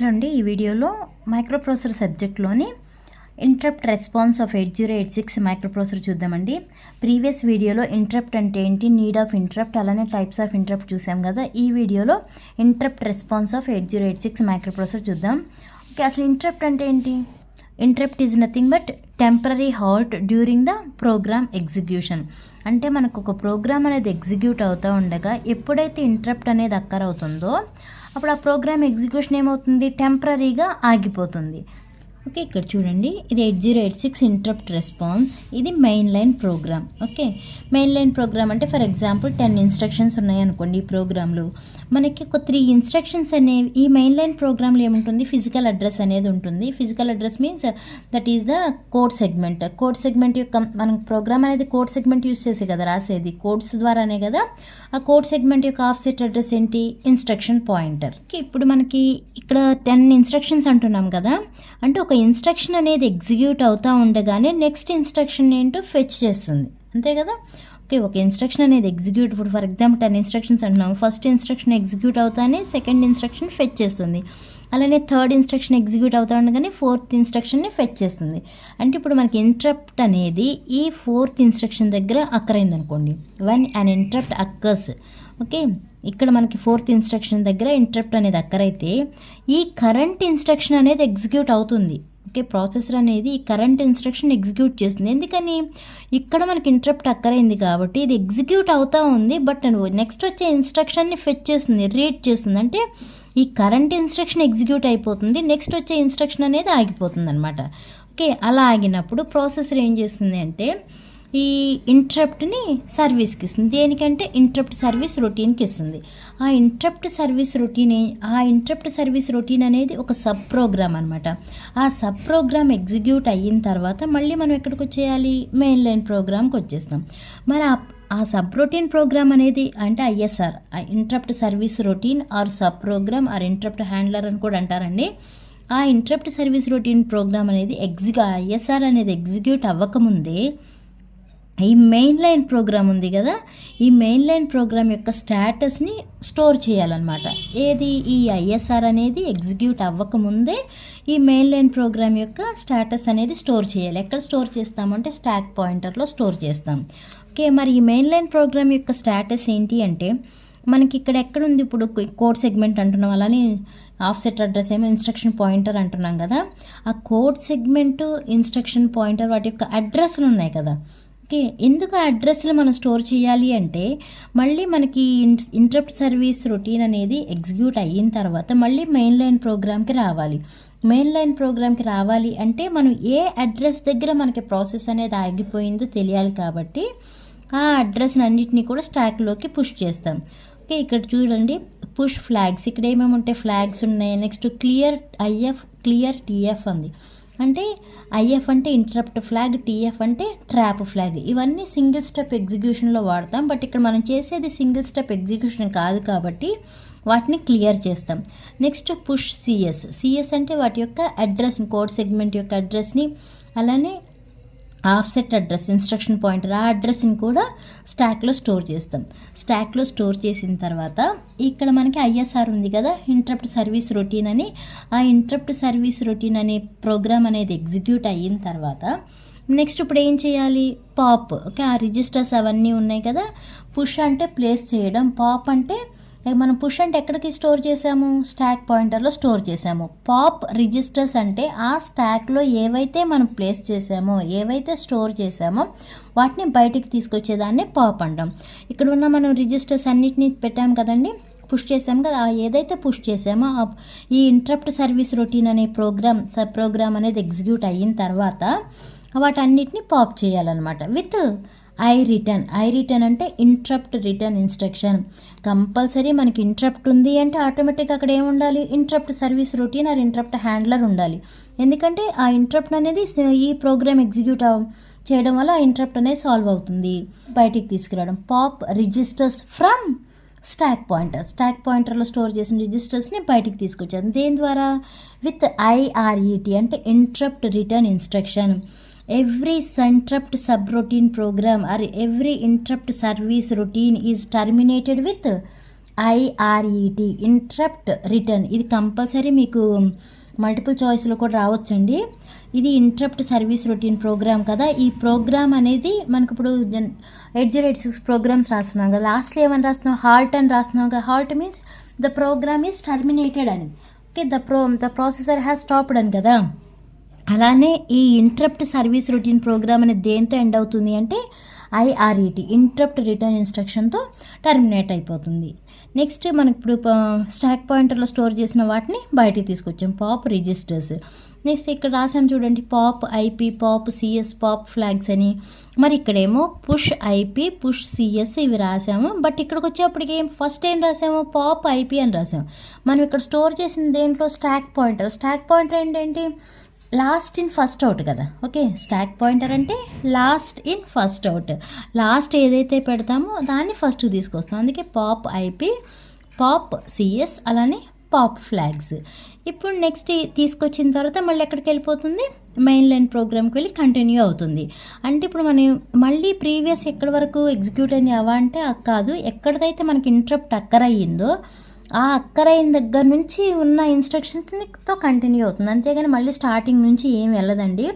Hello అండి, ఈ వీడియోలో మైక్రోప్రాసెసర్ సబ్జెక్ట్లోని ఇంటరప్ట్ రెస్పాన్స్ ఆఫ్ 8086 మైక్రోప్రాసెసర్ చూద్దామండి. ప్రీవియస్ వీడియోలో ఇంటరప్ట్ అంటే ఏంటి, నీడ్ ఆఫ్ ఇంటరప్ట్, అలానే టైప్స్ ఆఫ్ ఇంటరప్ట్ చూసాం కదా. ఈ వీడియోలో ఇంటరప్ట్ రెస్పాన్స్ ఆఫ్ 8086 మైక్రోప్రాసెసర్ చూద్దాం. ఓకే, అసలు ఇంటరప్ట్ అంటే ఏంటి? Interrupt is nothing but temporary halt during the program execution. అంటే మనకు ఒక ప్రోగ్రామ్ అనేది ఎగ్జిక్యూట్ అవుతూ ఉండగా ఎప్పుడైతే ఇంటరప్ట్ అనేది అక్కర్ అవుతుందో అప్పుడు ఆ ప్రోగ్రామ్ ఎగ్జిక్యూషన్ ఏమవుతుంది, టెంపరరీగా ఆగిపోతుంది. ఓకే, ఇక్కడ చూడండి, ఇది 8086 ఇంటరప్ట్ రెస్పాన్స్. ఇది main line program. Okay, main line program అంటే ఫర్ ఎగ్జాంపుల్ 10 ఇన్స్ట్రక్షన్స్ ఉన్నాయనుకోండి. ఈ ప్రోగ్రాంలో మనకి ఒక 3 ఇన్స్ట్రక్షన్స్ అనేవి ఈ మెయిన్ లైన్ ప్రోగ్రాంలో ఏముంటుంది, ఫిజికల్ అడ్రస్ అనేది ఉంటుంది. Physical address means that is the code segment. Code segment యొక్క మనం ప్రోగ్రామ్ అనేది కోడ్ సెగ్మెంట్ యూస్ చేసే కదా రాసేది, కోడ్స్ ద్వారానే కదా. ఆ కోడ్ సెగ్మెంట్ యొక్క ఆఫ్సెట్ అడ్రస్ ఏంటి, ఇన్స్ట్రక్షన్ పాయింటర్. ఇప్పుడు మనకి ఇక్కడ 10 ఇన్స్ట్రక్షన్స్ అంటున్నాం కదా, అంటే ఒక ఇన్స్ట్రక్షన్ అనేది ఎగ్జిక్యూట్ అవుతూ ఉండగానే నెక్స్ట్ ఇన్స్ట్రక్షన్ ఏంటో ఫెచ్ చేస్తుంది, అంతే కదా. ఓకే, ఒక ఇన్స్ట్రక్షన్ అనేది ఎగ్జిక్యూట్, ఇప్పుడు ఫర్ ఎగ్జాంపుల్ 10 ఇన్స్ట్రక్షన్స్ అంటున్నాం. ఫస్ట్ ఇన్స్ట్రక్షన్ ఎగ్జిక్యూట్ అవుతానే సెకండ్ ఇన్స్ట్రక్షన్ ఫెచ్ చేస్తుంది. అలానే థర్డ్ ఇన్స్ట్రక్షన్ ఎగ్జిక్యూట్ అవుతా ఉండగానే ఫోర్త్ ఇన్స్ట్రక్షన్ని ఫెచ్ చేస్తుంది. అంటే ఇప్పుడు మనకి ఇంటరప్ట్ అనేది ఈ 4th ఇన్స్ట్రక్షన్ దగ్గర అక్కరైంది అనుకోండి. వన్ అన్ ఇంటరప్ట్ అక్కర్స్. ఓకే, ఇక్కడ మనకి 4th ఇన్స్ట్రక్షన్ దగ్గర ఇంటరప్ట్ అనేది అక్కరైతే ఈ కరెంట్ ఇన్స్ట్రక్షన్ అనేది ఎగ్జిక్యూట్ అవుతుంది. ఓకే, ప్రాసెసర్ అనేది ఈ కరెంట్ ఇన్స్ట్రక్షన్ ఎగ్జిక్యూట్ చేస్తుంది. ఎందుకని, ఇక్కడ మనకి ఇంటరప్ట్ అక్కరైంది కాబట్టి ఇది ఎగ్జిక్యూట్ అవుతూ ఉంది. బట్ నెక్స్ట్ వచ్చే ఇన్స్ట్రక్షన్ని ఫెచ్ చేస్తుంది, రీడ్ చేస్తుంది. అంటే ఈ కరెంట్ ఇన్స్ట్రక్షన్ ఎగ్జిక్యూట్ అయిపోతుంది, నెక్స్ట్ వచ్చే ఇన్స్ట్రక్షన్ అనేది ఆగిపోతుంది అనమాట. ఓకే, అలా ఆగినప్పుడు ప్రాసెసర్ ఏం చేస్తుంది అంటే ఈ ఇంటరప్ట్ని సర్వీస్కి ఇస్తుంది. దేనికంటే ఇంటరప్ట్ సర్వీస్ రొటీన్కి ఇస్తుంది. ఆ ఇంటరప్ట్ సర్వీస్ రొటీన్ అనేది ఒక సబ్ ప్రోగ్రామ్ అనమాట. ఆ సబ్ ప్రోగ్రామ్ ఎగ్జిక్యూట్ అయిన తర్వాత మళ్ళీ మనం ఎక్కడికి వచ్చేయాలి, మెయిన్ లైన్ ప్రోగ్రామ్కి వచ్చేస్తాం. మరి ఆ సబ్ రొటీన్ ప్రోగ్రామ్ అనేది అంటే ISR, interrupt service routine or sub program or interrupt handler అని కూడా అంటారండి. ఆ ఇంటరప్ట్ సర్వీస్ రొటీన్ ప్రోగ్రామ్ అనేది ఐఎస్ఆర్ అనేది ఎగ్జిక్యూట్ అవ్వకముందే ఈ మెయిన్ లైన్ ప్రోగ్రామ్ ఉంది కదా, ఈ మెయిన్ లైన్ ప్రోగ్రామ్ యొక్క స్టేటస్ని స్టోర్ చేయాలన్నమాట. ఏది, ఈ ఐఎస్ఆర్ అనేది ఎగ్జిక్యూట్ అవ్వకముందే ఈ మెయిన్ లైన్ ప్రోగ్రామ్ యొక్క స్టేటస్ అనేది స్టోర్ చేయాలి. ఎక్కడ స్టోర్ చేస్తామంటే స్టాక్ పాయింటర్లో స్టోర్ చేస్తాం. ఓకే, మరి ఈ మెయిన్ లైన్ ప్రోగ్రామ్ యొక్క స్టేటస్ ఏంటి అంటే మనకి ఇక్కడ ఎక్కడుంది, ఇప్పుడు కోడ్ సెగ్మెంట్ అంటున్నాం, అలానే ఆఫ్సెట్ అడ్రస్ ఏమో ఇన్స్ట్రక్షన్ పాయింటర్ అంటున్నాం కదా. ఆ కోడ్ సెగ్మెంట్, ఇన్స్ట్రక్షన్ పాయింటర్ వాటి యొక్క అడ్రస్లు ఉన్నాయి కదా. ఓకే, ఎందుకు ఆ అడ్రస్లు మనం స్టోర్ చేయాలి అంటే మళ్ళీ మనకి ఇంటరప్ట్ సర్వీస్ రొటీన్ అనేది ఎగ్జిక్యూట్ అయిన తర్వాత మళ్ళీ మెయిన్ లైన్ ప్రోగ్రామ్కి రావాలి. మెయిన్ లైన్ ప్రోగ్రామ్కి రావాలి అంటే మనం ఏ అడ్రస్ దగ్గర మనకి ప్రాసెస్ అనేది ఆగిపోయిందో తెలియాలి. కాబట్టి ఆ అడ్రస్ని అన్నిటినీ కూడా స్టాక్లోకి పుష్ చేస్తాం. ఓకే, ఇక్కడ చూడండి, పుష్ ఫ్లాగ్స్, ఇక్కడ ఏమేమి ఉంటాయి, ఫ్లాగ్స్ ఉన్నాయి. Next clear IF, clear TF ఉంది. అంటే ఐఎఫ్ అంటే ఇంటరప్ట్ ఫ్లాగ్, టీఎఫ్ అంటే ట్రాప్ ఫ్లాగ్. ఇవన్నీ సింగిల్ స్టెప్ ఎగ్జిక్యూషన్లో వాడతాం. బట్ ఇక్కడ మనం చేసేది సింగిల్ స్టెప్ ఎగ్జిక్యూషన్ కాదు కాబట్టి వాటిని క్లియర్ చేస్తాం. నెక్స్ట్ పుష్ సిఎస్ అంటే వాటి యొక్క అడ్రస్ని, కోడ్ సెగ్మెంట్ యొక్క అడ్రస్ని, అలానే ఆఫ్సెట్ అడ్రస్, ఇన్స్ట్రక్షన్ పాయింటర్, ఆ అడ్రస్ని కూడా స్టాక్లో స్టోర్ చేస్తాం. స్టాక్లో స్టోర్ చేసిన తర్వాత ఇక్కడ మనకి ఐఎస్ఆర్ ఉంది కదా, ఇంటరప్ట్ సర్వీస్ రొటీన్ అని. ఆ ఇంటరప్ట్ సర్వీస్ రొటీన్ అనే ప్రోగ్రామ్ అనేది ఎగ్జిక్యూట్ అయిన తర్వాత నెక్స్ట్ ఇప్పుడు ఏం చేయాలి, పాప్. ఓకే, ఆ రిజిస్టర్స్ అవన్నీ ఉన్నాయి కదా. పుష్ అంటే ప్లేస్ చేయడం, పాప్ అంటే మనం పుష్ అంటే ఎక్కడికి స్టోర్ చేసాము, స్టాక్ పాయింటర్లో స్టోర్ చేసాము. పాప్ రిజిస్టర్స్ అంటే ఆ స్టాక్లో ఏవైతే మనం ప్లేస్ చేసామో, ఏవైతే స్టోర్ చేసామో వాటిని బయటికి తీసుకొచ్చేదాన్ని పాప్ అంటాం. ఇక్కడ ఉన్న మనం రిజిస్టర్స్ అన్నిటినీ పెట్టాం కదండి, పుష్ చేసాం కదా. ఏదైతే పుష్ చేసామో ఈ ఇంటరప్ట్ సర్వీస్ రొటీన్ అనే సబ్ ప్రోగ్రామ్ అనేది ఎగ్జిక్యూట్ అయిన తర్వాత వాటన్నిటిని పాప్ చేయాలన్నమాట విత్ ఐ రిటర్న్ అంటే ఇంటరప్ట్ రిటర్న్ ఇన్స్ట్రక్షన్. కంపల్సరీ మనకి ఇంటరప్ట్ ఉంది అంటే ఆటోమేటిక్గా అక్కడ ఏముండాలి, interrupt service routine or interrupt handler ఉండాలి. ఎందుకంటే ఆ ఇంటరప్ట్ అనేది ఈ ప్రోగ్రామ్ ఎగ్జిక్యూట్ చేయడం వల్ల ఆ ఇంటరప్ట్ అనేది సాల్వ్ అవుతుంది. బయటికి తీసుకురావడం, పాప్ రిజిస్టర్స్ ఫ్రమ్ స్టాక్ పాయింటర్లో స్టోర్ చేసిన రిజిస్టర్స్ని బయటికి తీసుకొచ్చారు. దేని ద్వారా, విత్ ఐఆర్ఈటీ అంటే interrupt return instruction. Every interrupt subroutine program or every interrupt service routine is terminated with IRET, interrupt return. ఇది కంపల్సరీ మీకు మల్టిపుల్ చాయిస్లో కూడా రావచ్చండి. ఇది ఇంటరప్ట్ సర్వీస్ రొటీన్ ప్రోగ్రామ్ కదా. ఈ ప్రోగ్రామ్ అనేది మనకు ఇప్పుడు 8086 ప్రోగ్రామ్స్ రాస్తున్నాం కదా, లాస్ట్లో ఏమని రాస్తున్నాం, హాల్ట్ అని రాస్తున్నాం కదా. Halt means the program is terminated అని, okay, the processor has stopped అని కదా. అలానే ఈ ఇంటరప్ట్ సర్వీస్ రొటీన్ ప్రోగ్రామ్ అనేది దేంతో ఎండ్ అవుతుంది అంటే IRET, ఇంటరప్ట్ రిటర్న్ ఇన్స్ట్రక్షన్తో టర్మినేట్ అయిపోతుంది. నెక్స్ట్ మనకి ఇప్పుడు స్టాక్ పాయింటర్లో స్టోర్ చేసిన వాటిని బయటికి తీసుకొచ్చాం, పాప్ రిజిస్టర్స్. నెక్స్ట్ ఇక్కడ రాసాం చూడండి, pop IP, pop CS, pop flags అని. మరి ఇక్కడేమో పుష్ IP, పుష్ CS ఇవి రాసాము. బట్ ఇక్కడికి వచ్చేప్పటికి ఫస్ట్ ఏం రాసాము, పాప్ IP అని రాసాము. మనం ఇక్కడ స్టోర్ చేసిన దేంట్లో స్టాక్ పాయింటర్. స్టాక్ పాయింటర్ ఏంటంటే లాస్ట్ ఇన్ ఫస్ట్ అవుట్ కదా, ఓకే. స్టాక్ పాయింటర్ అంటే last in first out, last ఏదైతే పెడతామో దాన్ని ఫస్ట్ తీసుకొస్తాం. అందుకే పాప్ IP, పాప్ CS, అలానే పాప్ ఫ్లాగ్స్. ఇప్పుడు నెక్స్ట్ తీసుకొచ్చిన తర్వాత మళ్ళీ ఎక్కడికి వెళ్ళిపోతుంది, మెయిన్ లైన్ ప్రోగ్రామ్కి వెళ్ళి కంటిన్యూ అవుతుంది. అంటే ఇప్పుడు మనం మళ్ళీ ప్రీవియస్ ఎక్కడి వరకు ఎగ్జిక్యూట్ అని అవంటే కాదు, ఎక్కడైతే మనకి ఇంటరప్ట్ అక్కర్ అయ్యిందో ఆ అక్కరైన దగ్గర నుంచి ఉన్న ఇన్స్ట్రక్షన్స్తో కంటిన్యూ అవుతుంది. అంతేగాని మళ్ళీ స్టార్టింగ్ నుంచి ఏం వెళ్ళదండి.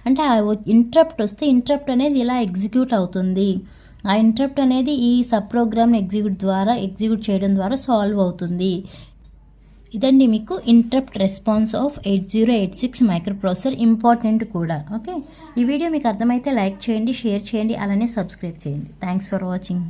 అంటే ఆ ఇంటరప్ట్ వస్తే ఇంటరప్ట్ అనేది ఇలా ఎగ్జిక్యూట్ అవుతుంది. ఆ ఇంటరప్ట్ అనేది ఈ సబ్ ప్రోగ్రామ్ని ఎగ్జిక్యూట్ చేయడం ద్వారా సాల్వ్ అవుతుంది. ఇదండి మీకు interrupt response of 8086 micro processor, important కూడా, ఓకే. ఈ వీడియో మీకు అర్థమైతే లైక్ చేయండి, షేర్ చేయండి, అలానే సబ్స్క్రైబ్ చేయండి. Thanks for watching.